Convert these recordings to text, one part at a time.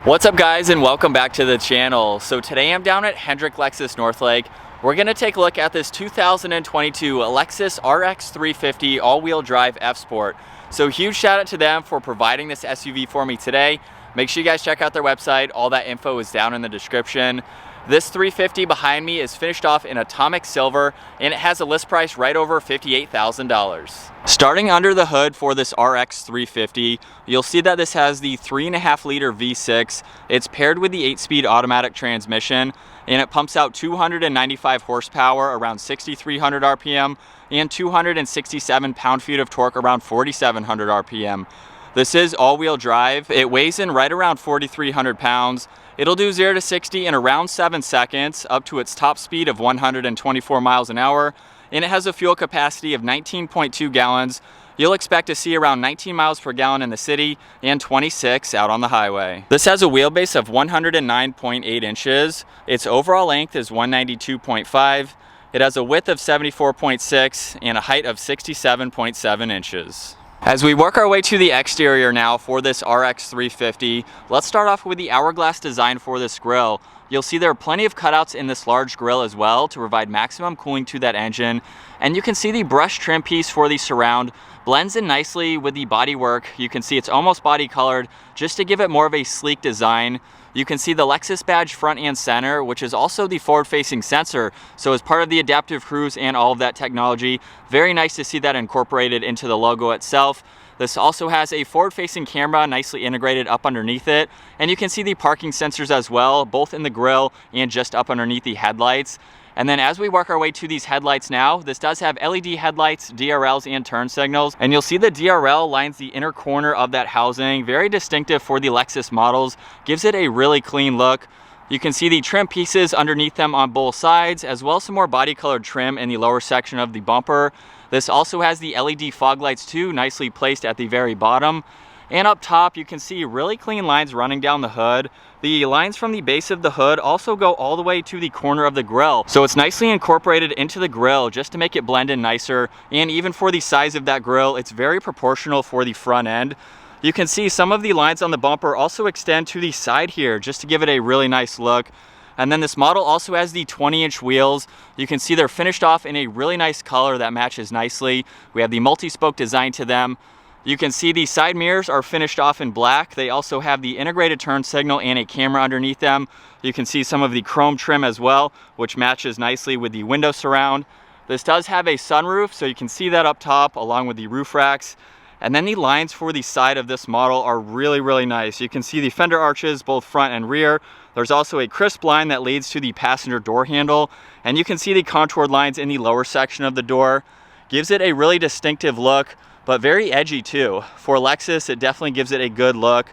What's up guys, and welcome back to the channel. So today I'm down at Hendrick Lexus Northlake. We're going to take a look at this 2022 Lexus RX 350 all-wheel drive F Sport. So huge shout out to them for providing this SUV for me today. Make sure you guys check out their website. All that info is down in the description. This 350 behind me is finished off in atomic silver, and it has a list price right over $58,000. Starting under the hood for this RX 350, you'll see that this has the 3.5 liter V6. It's paired with the 8-speed automatic transmission, and it pumps out 295 horsepower around 6,300 RPM and 267 pound-feet of torque around 4,700 RPM. This is all-wheel drive. It weighs in right around 4,300 pounds. It'll do 0 to 60 in around 7 seconds, up to its top speed of 124 miles an hour, and it has a fuel capacity of 19.2 gallons. You'll expect to see around 19 miles per gallon in the city and 26 out on the highway. This has a wheelbase of 109.8 inches. Its overall length is 192.5. It has a width of 74.6 and a height of 67.7 inches. As we work our way to the exterior now for this RX 350, let's start off with the hourglass design for this grille. You'll see there are plenty of cutouts in this large grille as well to provide maximum cooling to that engine. And you can see the brush trim piece for the surround blends in nicely with the bodywork. You can see it's almost body colored just to give it more of a sleek design. You can see the Lexus badge front and center, which is also the forward-facing sensor. So as part of the adaptive cruise and all of that technology, very nice to see that incorporated into the logo itself. This also has a forward-facing camera nicely integrated up underneath it. And you can see the parking sensors as well, both in the grille and just up underneath the headlights. And then as we work our way to these headlights now, this does have LED headlights, DRLs, and turn signals. And you'll see the DRL lines the inner corner of that housing. Very distinctive for the Lexus models. Gives it a really clean look. You can see the trim pieces underneath them on both sides, as well as some more body colored trim in the lower section of the bumper. This also has the LED fog lights too, nicely placed at the very bottom. And up top, you can see really clean lines running down the hood. The lines from the base of the hood also go all the way to the corner of the grille. So it's nicely incorporated into the grille just to make it blend in nicer. And even for the size of that grille, it's very proportional for the front end. You can see some of the lines on the bumper also extend to the side here just to give it a really nice look. And then this model also has the 20-inch wheels. You can see they're finished off in a really nice color that matches nicely. We have the multi-spoke design to them. You can see the side mirrors are finished off in black. They also have the integrated turn signal and a camera underneath them. You can see some of the chrome trim as well, which matches nicely with the window surround. This does have a sunroof, so you can see that up top along with the roof racks. And then the lines for the side of this model are really nice. You can see the fender arches, both front and rear. There's also a crisp line that leads to the passenger door handle. And you can see the contoured lines in the lower section of the door. Gives it a really distinctive look, but very edgy too. For Lexus, it definitely gives it a good look.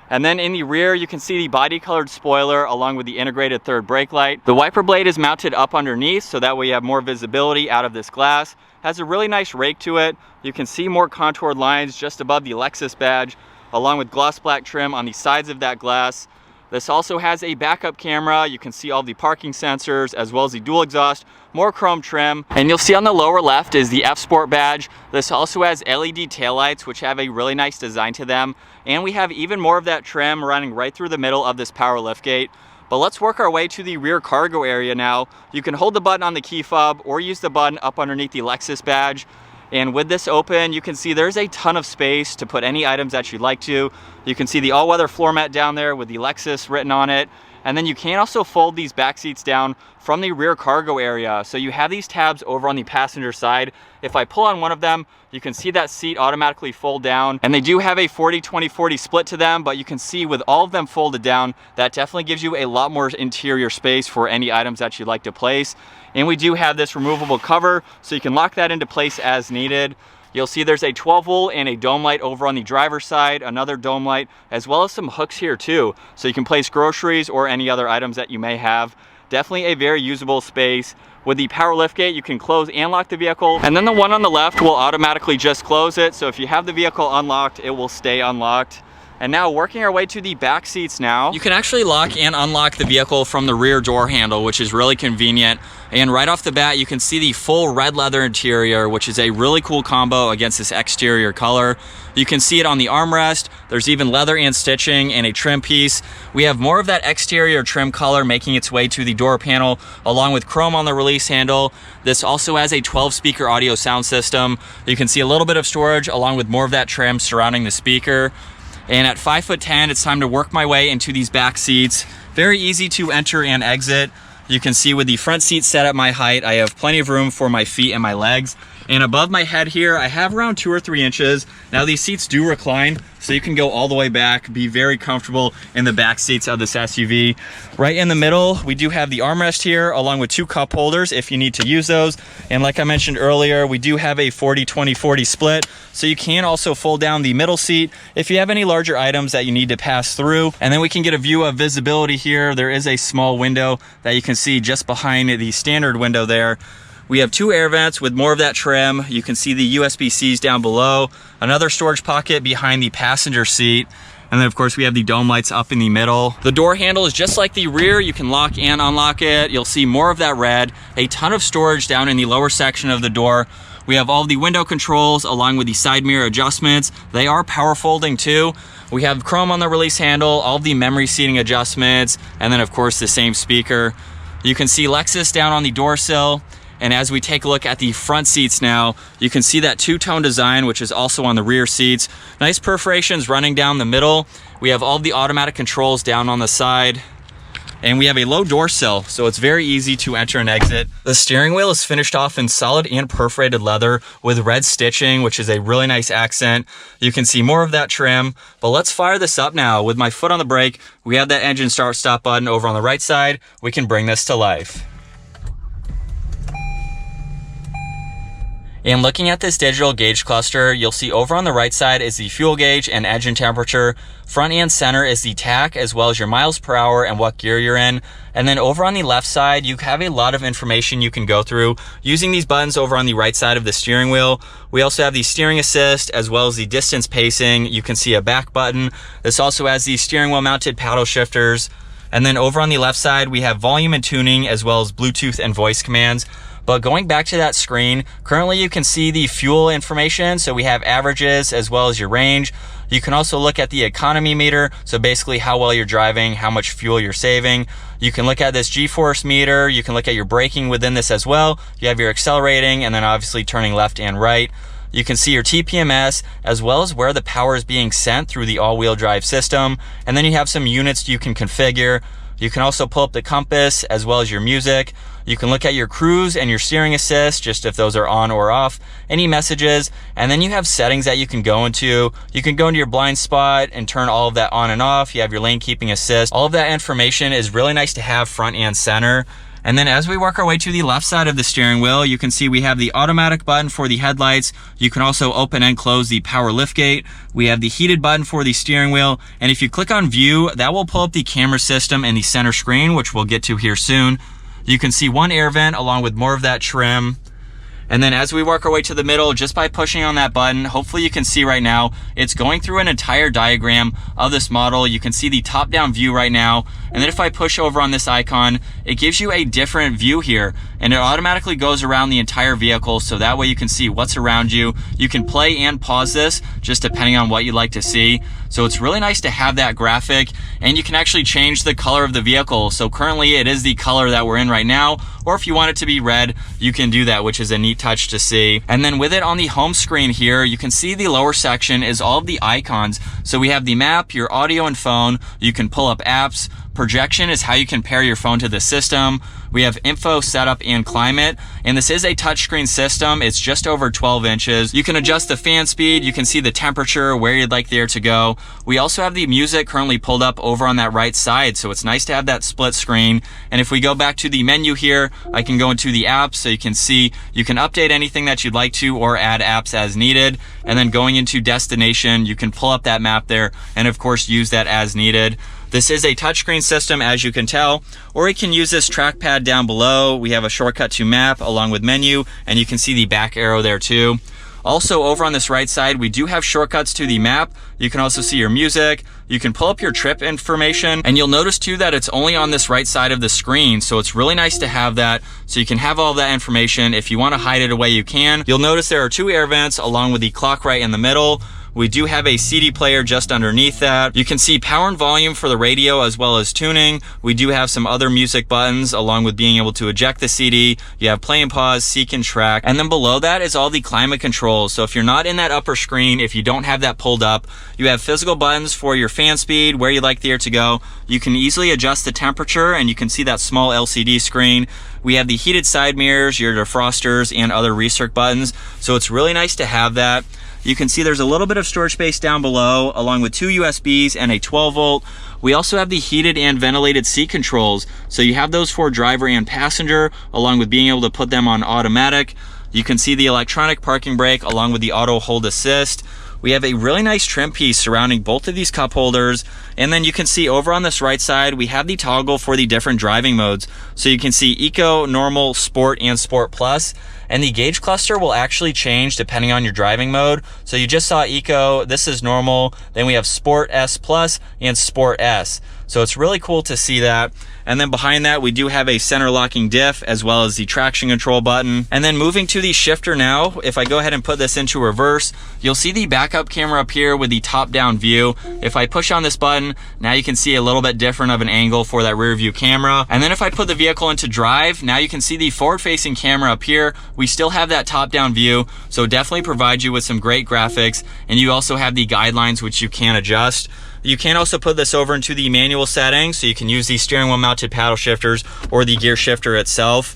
And then in the rear, you can see the body colored spoiler along with the integrated third brake light. The wiper blade is mounted up underneath, so that way you have more visibility out of this glass. Has a really nice rake to it. You can see more contoured lines just above the Lexus badge, along with gloss black trim on the sides of that glass. This also has a backup camera. You can see all the parking sensors as well as the dual exhaust, more chrome trim. And you'll see on the lower left is the F Sport badge. This also has LED taillights, which have a really nice design to them. And we have even more of that trim running right through the middle of this power liftgate. But let's work our way to the rear cargo area now. You can hold the button on the key fob or use the button up underneath the Lexus badge. And with this open, you can see there's a ton of space to put any items that you'd like to. You can see the all-weather floor mat down there with the Lexus written on it. And then you can also fold these back seats down from the rear cargo area. So you have these tabs over on the passenger side. If I pull on one of them, you can see that seat automatically fold down. And they do have a 40-20-40 split to them, but you can see with all of them folded down, that definitely gives you a lot more interior space for any items that you'd like to place. And we do have this removable cover, so you can lock that into place as needed. You'll see there's a 12-volt and a dome light over on the driver's side, another dome light, as well as some hooks here too. So you can place groceries or any other items that you may have. Definitely a very usable space. With the power liftgate, you can close and lock the vehicle. And then the one on the left will automatically just close it. So if you have the vehicle unlocked, it will stay unlocked. And now working our way to the back seats now. You can actually lock and unlock the vehicle from the rear door handle, which is really convenient. And right off the bat, you can see the full red leather interior, which is a really cool combo against this exterior color. You can see it on the armrest. There's even leather and stitching and a trim piece. We have more of that exterior trim color making its way to the door panel, along with chrome on the release handle. This also has a 12-speaker audio sound system. You can see a little bit of storage along with more of that trim surrounding the speaker. And at 5'10", it's time to work my way into these back seats. Very easy to enter and exit. You can see with the front seat set at my height, I have plenty of room for my feet and my legs. And above my head here, I have around 2 or 3 inches. Now these seats do recline, so you can go all the way back, be very comfortable in the back seats of this SUV. Right in the middle, we do have the armrest here, along with 2 cup holders if you need to use those. And like I mentioned earlier, we do have a 40-20-40 split, so you can also fold down the middle seat if you have any larger items that you need to pass through. And then we can get a view of visibility here. There is a small window that you can see just behind the standard window there. We have 2 air vents with more of that trim. You can see the USB-Cs down below, another storage pocket behind the passenger seat. And then of course we have the dome lights up in the middle. The door handle is just like the rear. You can lock and unlock it. You'll see more of that red, a ton of storage down in the lower section of the door. We have all of the window controls along with the side mirror adjustments. They are power folding too. We have chrome on the release handle, all of the memory seating adjustments, and then of course the same speaker. You can see Lexus down on the door sill. And as we take a look at the front seats now, you can see that 2-tone design, which is also on the rear seats. Nice perforations running down the middle. We have all the automatic controls down on the side. And we have a low door sill, so it's very easy to enter and exit. The steering wheel is finished off in solid and perforated leather with red stitching, which is a really nice accent. You can see more of that trim, but let's fire this up now. With my foot on the brake, we have that engine start-stop button over on the right side. We can bring this to life. And looking at this digital gauge cluster, you'll see over on the right side is the fuel gauge and engine temperature. Front and center is the tach, as well as your miles per hour and what gear you're in. And then over on the left side, you have a lot of information you can go through using these buttons over on the right side of the steering wheel. We also have the steering assist, as well as the distance pacing. You can see a back button. This also has the steering wheel mounted paddle shifters. And then over on the left side, we have volume and tuning, as well as Bluetooth and voice commands. But going back to that screen, currently you can see the fuel information. So we have averages as well as your range. You can also look at the economy meter. So basically how well you're driving, how much fuel you're saving. You can look at this G-force meter. You can look at your braking within this as well. You have your accelerating and then obviously turning left and right. You can see your TPMS as well as where the power is being sent through the all-wheel drive system. And then you have some units you can configure. You can also pull up the compass as well as your music. You can look at your cruise and your steering assist, just if those are on or off, any messages, and then you have settings that you can go into. You can go into your blind spot and turn all of that on and off. You have your lane keeping assist. All of that information is really nice to have front and center. And then as we work our way to the left side of the steering wheel, you can see we have the automatic button for the headlights. You can also open and close the power liftgate. We have the heated button for the steering wheel. And if you click on view, that will pull up the camera system and the center screen, which we'll get to here soon. You can see 1 air vent along with more of that trim. And then as we work our way to the middle, just by pushing on that button, hopefully you can see right now, it's going through an entire diagram of this model. You can see the top-down view right now. And then if I push over on this icon, it gives you a different view here. And it automatically goes around the entire vehicle, so that way you can see what's around you. You can play and pause this, just depending on what you'd like to see. So it's really nice to have that graphic, and you can actually change the color of the vehicle. So currently it is the color that we're in right now, or if you want it to be red, you can do that, which is a neat touch to see. And then with it on the home screen here, you can see the lower section is all of the icons. So we have the map, your audio and phone. You can pull up apps. Projection is how you can pair your phone to the system. We have info, setup, and climate. And this is a touchscreen system. It's just over 12 inches. You can adjust the fan speed. You can see the temperature, where you'd like there to go. We also have the music currently pulled up over on that right side. So it's nice to have that split screen. And if we go back to the menu here, I can go into the apps so you can see, you can update anything that you'd like to or add apps as needed. And then going into destination, you can pull up that map there and of course use that as needed. This is a touchscreen system, as you can tell, or you can use this trackpad down below. We have a shortcut to map along with menu, and you can see the back arrow there too. Also, over on this right side, we do have shortcuts to the map. You can also see your music. You can pull up your trip information, and you'll notice too that it's only on this right side of the screen. So it's really nice to have that, so you can have all that information. If you want to hide it away, you can. You'll notice there are 2 air vents along with the clock right in the middle. We do have a CD player just underneath that. You can see power and volume for the radio as well as tuning. We do have some other music buttons along with being able to eject the CD. You have play and pause, seek and track. And then below that is all the climate controls. So if you're not in that upper screen, if you don't have that pulled up, you have physical buttons for your fan speed, where you'd like the air to go. You can easily adjust the temperature, and you can see that small LCD screen. We have the heated side mirrors, your defrosters, and other recirc buttons. So it's really nice to have that. You can see there's a little bit of storage space down below, along with 2 USBs and a 12 volt. We also have the heated and ventilated seat controls. So you have those for driver and passenger, along with being able to put them on automatic. You can see the electronic parking brake along with the auto hold assist. We have a really nice trim piece surrounding both of these cup holders. And then you can see over on this right side, we have the toggle for the different driving modes. So you can see Eco, Normal, Sport, and Sport Plus. And the gauge cluster will actually change depending on your driving mode. So you just saw Eco, this is Normal, then we have Sport S Plus and Sport S. So it's really cool to see that. And then behind that, we do have a center locking diff as well as the traction control button. And then moving to the shifter now, if I go ahead and put this into reverse, you'll see the backup camera up here with the top down view. If I push on this button, now you can see a little bit different of an angle for that rear view camera. And then if I put the vehicle into drive, now you can see the forward facing camera up here. We still have that top down view, so definitely provides you with some great graphics. And you also have the guidelines which you can adjust. You can also put this over into the manual settings, so you can use the steering wheel mounted paddle shifters or the gear shifter itself.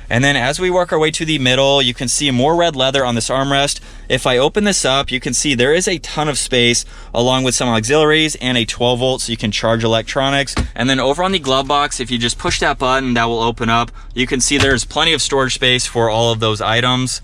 And then as we work our way to the middle, you can see more red leather on this armrest. If I open this up, you can see there is a ton of space along with some auxiliaries and a 12 volt so you can charge electronics. And then over on the glove box, if you just push that button, that will open up. You can see there's plenty of storage space for all of those items.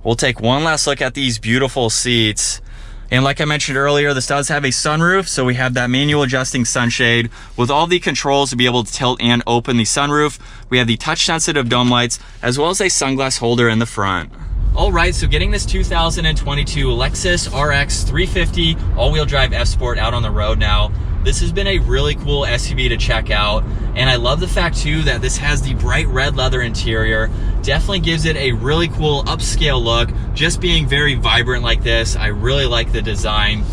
We'll take one last look at these beautiful seats. And like I mentioned earlier, this does have a sunroof, so we have that manual adjusting sunshade with all the controls to be able to tilt and open the sunroof. We have the touch sensitive dome lights as well as a sunglass holder in the front. All right, so getting this 2022 Lexus RX 350 all-wheel drive F Sport out on the road now. This has been a really cool SUV to check out, and I love the fact too that this has the bright red leather interior. Definitely gives it a really cool upscale look, just being very vibrant like this. I really like the design.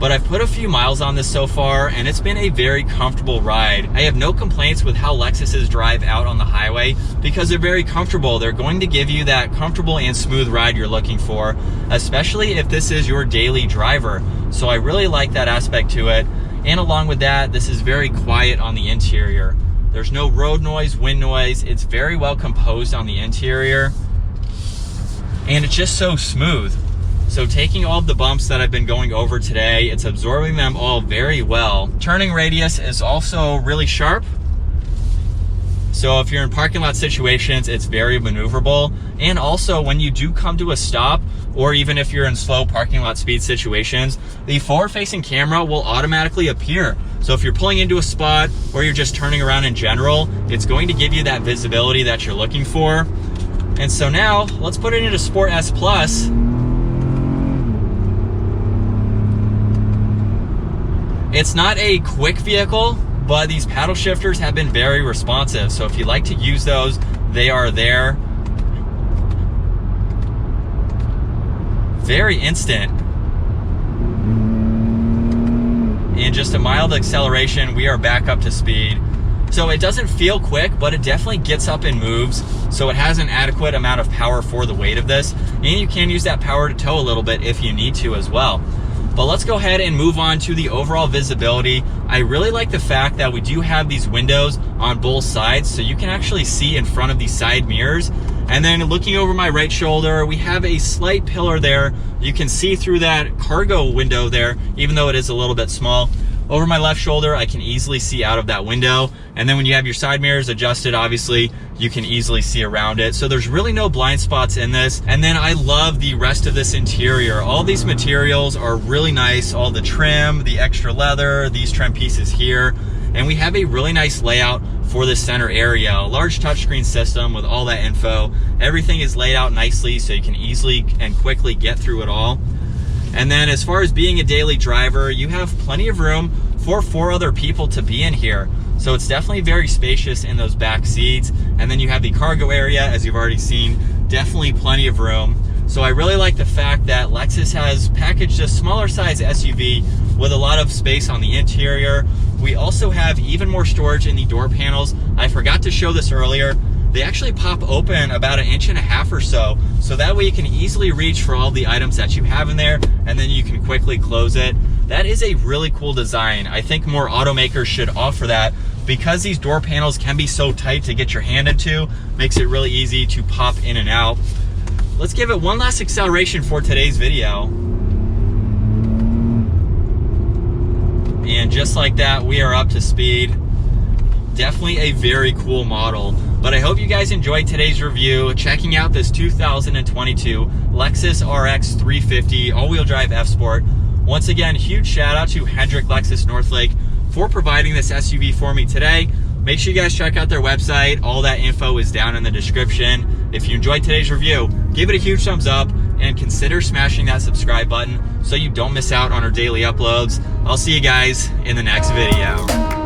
But I've put a few miles on this so far, and it's been a very comfortable ride. I have no complaints with how Lexuses drive out on the highway because they're very comfortable. They're going to give you that comfortable and smooth ride you're looking for, especially if this is your daily driver. So I really like that aspect to it. And along with that, this is very quiet on the interior. There's no road noise, wind noise. It's very well composed on the interior. And it's just so smooth. So taking all of the bumps that I've been going over today, it's absorbing them all very well. Turning radius is also really sharp. So if you're in parking lot situations, it's very maneuverable. And also when you do come to a stop, or even if you're in slow parking lot speed situations, the forward-facing camera will automatically appear. So if you're pulling into a spot or you're just turning around in general, it's going to give you that visibility that you're looking for. And so now let's put it into Sport S Plus. It's not a quick vehicle, but these paddle shifters have been very responsive. So if you like to use those, they are there. Very instant. In just a mild acceleration, we are back up to speed. So it doesn't feel quick, but it definitely gets up and moves. So it has an adequate amount of power for the weight of this. And you can use that power to tow a little bit if you need to as well. But let's go ahead and move on to the overall visibility. I really like the fact that we do have these windows on both sides, so you can actually see in front of these side mirrors. And then looking over my right shoulder, we have a slight pillar there. You can see through that cargo window there, even though it is a little bit small. Over my left shoulder, I can easily see out of that window. And then when you have your side mirrors adjusted, obviously, you can easily see around it. So there's really no blind spots in this. And then I love the rest of this interior. All these materials are really nice. All the trim, the extra leather, these trim pieces here. And we have a really nice layout for the center area, a large touchscreen system with all that info. Everything is laid out nicely so you can easily and quickly get through it all. And then as far as being a daily driver, you have plenty of room for 4 other people to be in here. So it's definitely very spacious in those back seats. And then you have the cargo area, as you've already seen, definitely plenty of room. So I really like the fact that Lexus has packaged a smaller size SUV with a lot of space on the interior. We also have even more storage in the door panels. I forgot to show this earlier. They actually pop open about 1.5 inches or so. So that way you can easily reach for all the items that you have in there, and then you can quickly close it. That is a really cool design. I think more automakers should offer that because these door panels can be so tight to get your hand into. Makes it really easy to pop in and out. Let's give it one last acceleration for today's video. And just like that, we are up to speed. Definitely a very cool model. But I hope you guys enjoyed today's review, checking out this 2022 Lexus RX 350 all-wheel drive F Sport. Once again, huge shout out to Hendrick Lexus Northlake for providing this SUV for me today. Make sure you guys check out their website. All that info is down in the description. If you enjoyed today's review, give it a huge thumbs up and consider smashing that subscribe button so you don't miss out on our daily uploads. I'll see you guys in the next video.